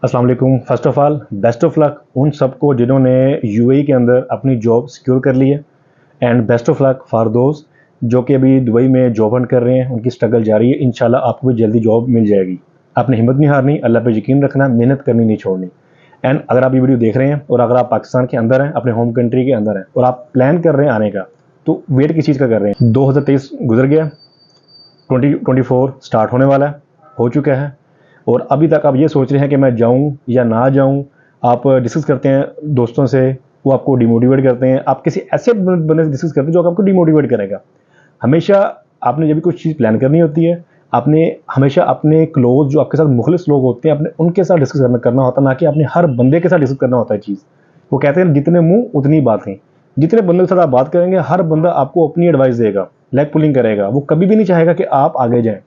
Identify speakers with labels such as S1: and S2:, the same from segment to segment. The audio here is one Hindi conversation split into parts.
S1: अस्सलाम वालेकुम। First of all best of luck उन सबको जिन्होंने यूएई के अंदर अपनी जॉब सिक्योर कर ली है, and best of luck for दोस्त जो कि अभी दुबई में जॉब हंट कर रहे हैं, उनकी स्ट्रगल जारी है। इंशाल्लाह आपको भी जल्दी जॉब मिल जाएगी। आपने हिम्मत नहीं हारनी, अल्लाह पे यकीन रखना, मेहनत करनी नहीं छोड़नी। एंड अगर आप ये वीडियो देख रहे हैं और अगर आप पाकिस्तान के अंदर हैं, अपने होम कंट्री के अंदर हैं और आप प्लान कर रहे हैं आने का, तो वेट किस चीज़ का कर रहे हैं। 2023 गुजर गया, 2024 स्टार्ट होने वाला है, हो चुका है, और अभी तक आप ये सोच रहे हैं कि मैं जाऊं या ना जाऊं। आप डिस्कस करते हैं दोस्तों से, वो आपको डिमोटिवेट करते हैं। आप किसी ऐसे बंदे से डिस्कस करते हैं जो आपको डिमोटिवेट करेगा। हमेशा आपने जब भी कुछ चीज़ प्लान करनी होती है, आपने हमेशा अपने क्लोज जो आपके साथ मुखलिस लोग होते हैं, अपने उनके साथ डिस्कस करना होता है, ना कि अपने हर बंदे के साथ डिस्कस करना होता है चीज़। वो कहते हैं जितने मुंह उतनी बातें। जितने बंदों के साथ आप बात करेंगे, हर बंदा आपको अपनी एडवाइस देगा, लेग पुलिंग करेगा। वो कभी भी नहीं चाहेगा कि आप आगे जाएं।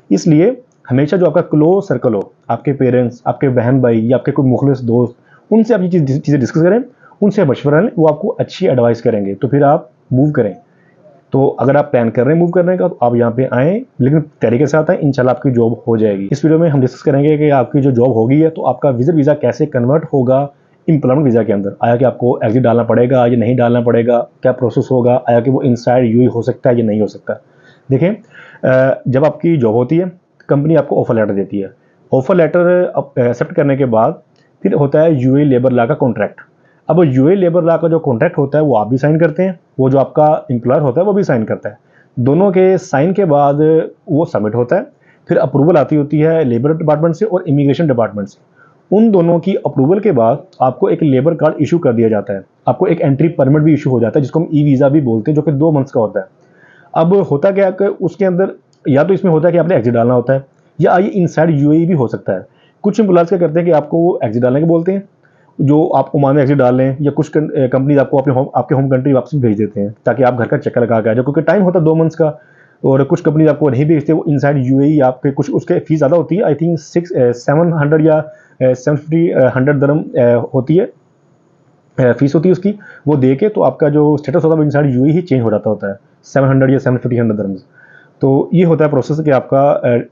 S1: इसलिए हमेशा जो आपका क्लोज सर्कल हो, आपके पेरेंट्स, आपके बहन भाई या आपके कोई मुखलिस दोस्त, उनसे आप ये चीज़ें डिस्कस करें, उनसे मशवरा लें, वो आपको अच्छी एडवाइस करेंगे, तो फिर आप मूव करें। तो अगर आप प्लान कर रहे हैं मूव करने का, तो आप यहाँ पे आएँ, लेकिन तरीके के साथ आएँ, इंशाल्लाह आपकी जॉब हो जाएगी। इस वीडियो में हम डिस्कस करेंगे कि आपकी जो जॉब होगी है, तो आपका विजिट वीज़ा कैसे कन्वर्ट होगा एम्प्लॉयमेंट वीज़ा के अंदर। आया कि आपको एग्जिट डालना पड़ेगा या नहीं डालना पड़ेगा, क्या प्रोसेस होगा, आया कि वो इनसाइड यूएई हो सकता है या नहीं हो सकता। देखें, जब आपकी जॉब होती है, कंपनी आपको ऑफर लेटर देती है। ऑफर लेटर एक्सेप्ट करने के बाद फिर होता है यूएई लेबर लॉ का कॉन्ट्रैक्ट। अब यूएई लेबर लॉ का जो कॉन्ट्रैक्ट होता है, वो आप भी साइन करते हैं, वो जो आपका एम्प्लॉयर होता है वो भी साइन करता है। दोनों के साइन के बाद वो सबमिट होता है। फिर अप्रूवल आती होती है लेबर डिपार्टमेंट से और इमिग्रेशन डिपार्टमेंट से। उन दोनों की अप्रूवल के बाद आपको एक लेबर कार्ड इशू कर दिया जाता है। आपको एक एंट्री परमिट भी इशू हो जाता है, जिसको हम ई वीज़ा भी बोलते हैं, जो कि 2 मंथ्स का होता है। अब होता क्या है कि उसके अंदर या तो इसमें होता है कि आपने एग्जिट डालना होता है, या ये इनसाइड यूएई भी हो सकता है। कुछ एम्प्लॉयर्स क्या करते हैं कि आपको वो एग्जिट डालने के बोलते हैं, जो आप ओमान में एग्जिट डाल लें, या कुछ कंपनीज आपको आपके होम कंट्री वापस भेज देते हैं ताकि आप घर का चक्कर लगा के आ जाओ, क्योंकि टाइम होता है 2 मंथ्स का। और कुछ कंपनीज आपको नहीं भेजते, वो इनसाइड यूएई आपके कुछ उसके फीस ज़्यादा होती है, आई थिंक 700 या 750 100 दरम होती है, फीस होती है उसकी। वो दे के तो आपका जो स्टेटस होता है वो इनसाइड यूएई ही चेंज हो जाता होता है, 700 या 750 दरम्स। तो ये होता है प्रोसेस कि आपका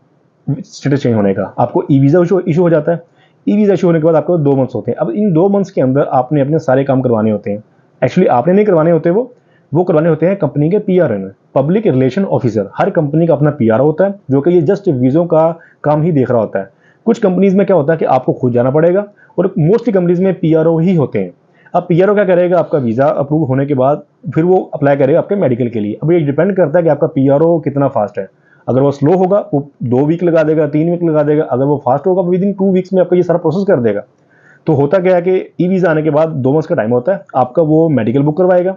S1: स्टेटस चेंज होने का। आपको ई वीज़ा इशू हो जाता है। ई वीज़ा इशू होने के बाद आपको 2 मंथ्स होते हैं। अब इन 2 मंथ्स के अंदर आपने अपने सारे काम करवाने होते हैं। एक्चुअली आपने नहीं करवाने होते, वो करवाने होते हैं कंपनी के पीआरओ ने, पब्लिक रिलेशन ऑफिसर। हर कंपनी का अपना पीआरओ होता है, जो कि ये जस्ट वीज़ों का काम ही देख रहा होता है। कुछ कंपनीज में क्या होता है कि आपको खुद जाना पड़ेगा, और मोस्टली कंपनीज में पीआरओ ही होते हैं। अब पीआरओ क्या करेगा, आपका वीज़ा अप्रूव होने के बाद फिर वो अप्लाई करेगा आपके मेडिकल के लिए। अब ये डिपेंड करता है कि आपका पीआरओ कितना फास्ट है। अगर वो स्लो होगा, वो 2 वीक लगा देगा, 3 वीक लगा देगा। अगर वो फास्ट होगा, विद इन 2 वीक्स में आपका ये सारा प्रोसेस कर देगा। तो होता क्या है कि ई वीज़ा आने के बाद 2 मंथ्स का टाइम होता है, आपका वो मेडिकल बुक करवाएगा।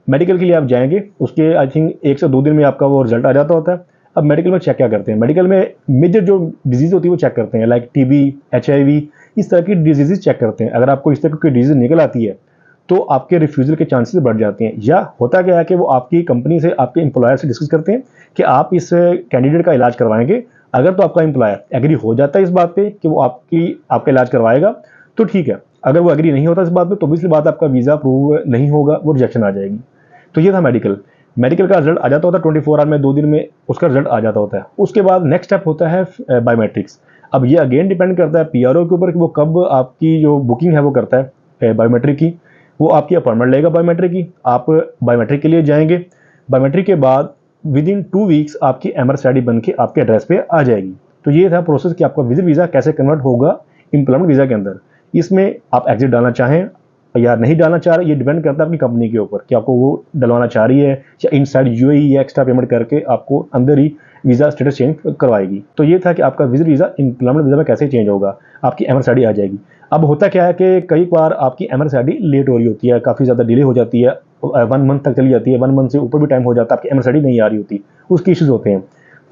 S1: मेडिकल के लिए आप जाएंगे, उसके आई थिंक 1 से 2 दिन में आपका वो रिजल्ट आ जाता होता है। अब मेडिकल में चेक क्या करते हैं, मेडिकल में मेजर जो डिजीज़ होती है वो चेक करते हैं, लाइक टीबी, एचआईवी, इस तरह की डिजीज़ चेक करते हैं। अगर आपको इस तरह की डिजीज़ निकल आती है, तो आपके रिफ्यूज़ल के चांसेस बढ़ जाते हैं। या होता क्या है कि वो आपकी कंपनी से, आपके एम्प्लॉयर से डिस्कस करते हैं कि आप इस कैंडिडेट का इलाज करवाएंगे। अगर तो आपका एम्प्लॉयर एग्री हो जाता है इस बात पे कि वो आपका इलाज करवाएगा, तो ठीक है। अगर वो एग्री नहीं होता इस बात पे, तो भी बात आपका वीज़ा अप्रूव नहीं होगा, वो रिजेक्शन आ जाएगी। तो ये था मेडिकल का रिजल्ट आ जाता होता है 24 आवर में, 2 दिन में उसका रिजल्ट आ जाता होता है। उसके बाद नेक्स्ट स्टेप होता है बायोमेट्रिक्स। अब ये अगेन डिपेंड करता है पीआरओ के ऊपर कि वो कब आपकी जो बुकिंग है वो करता है बायोमेट्रिक की। वो आपकी अपॉइंटमेंट लेगा बायोमेट्रिक की, आप बायोमेट्रिक के लिए जाएंगे। बायोमेट्रिक के बाद विद इन 2 वीक्स आपकी एमआरसी आईडी बन के आपके एड्रेस पे आ जाएगी। तो ये था प्रोसेस कि आपका विजिट वीज़ा कैसे कन्वर्ट होगा एम्प्लॉयमेंट वीज़ा के अंदर। इसमें आप एग्जिट डालना चाहें या नहीं डालना चाह रहे, ये डिपेंड करता है अपनी कंपनी के ऊपर कि आपको वो डलवाना चाह रही है, या इनसाइड यूएई या एक्स्ट्रा पेमेंट करके आपको अंदर ही वीज़ा स्टेटस चेंज करवाएगी। तो ये था कि आपका विजिट वीज़ा एम्प्लॉयमेंट वीज़ा में कैसे चेंज होगा, आपकी एमआरसी आईडी आ जाएगी। अब होता क्या है कि कई बार आपकी एमआरसी आईडी लेट हो रही होती है, काफ़ी ज़्यादा डिले हो जाती है, 1 मंथ तक चली जाती है, 1 मंथ से ऊपर भी टाइम हो जाता है, आपकी एमआरसी आईडी नहीं आ रही होती, उसके इश्यूज़ होते हैं।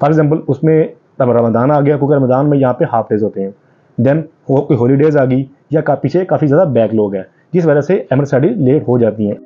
S1: फॉर एग्जाम्पल उसमें रमज़ान आ गया, क्योंकि रमज़ान में यहाँ पे हाफ डेज होते हैं, देन कोई हॉलीडेज़ आ गई, या पीछे काफ़ी ज़्यादा बैकलॉग है, जिस वजह से एमआरसी आईडी लेट हो जाती हैं।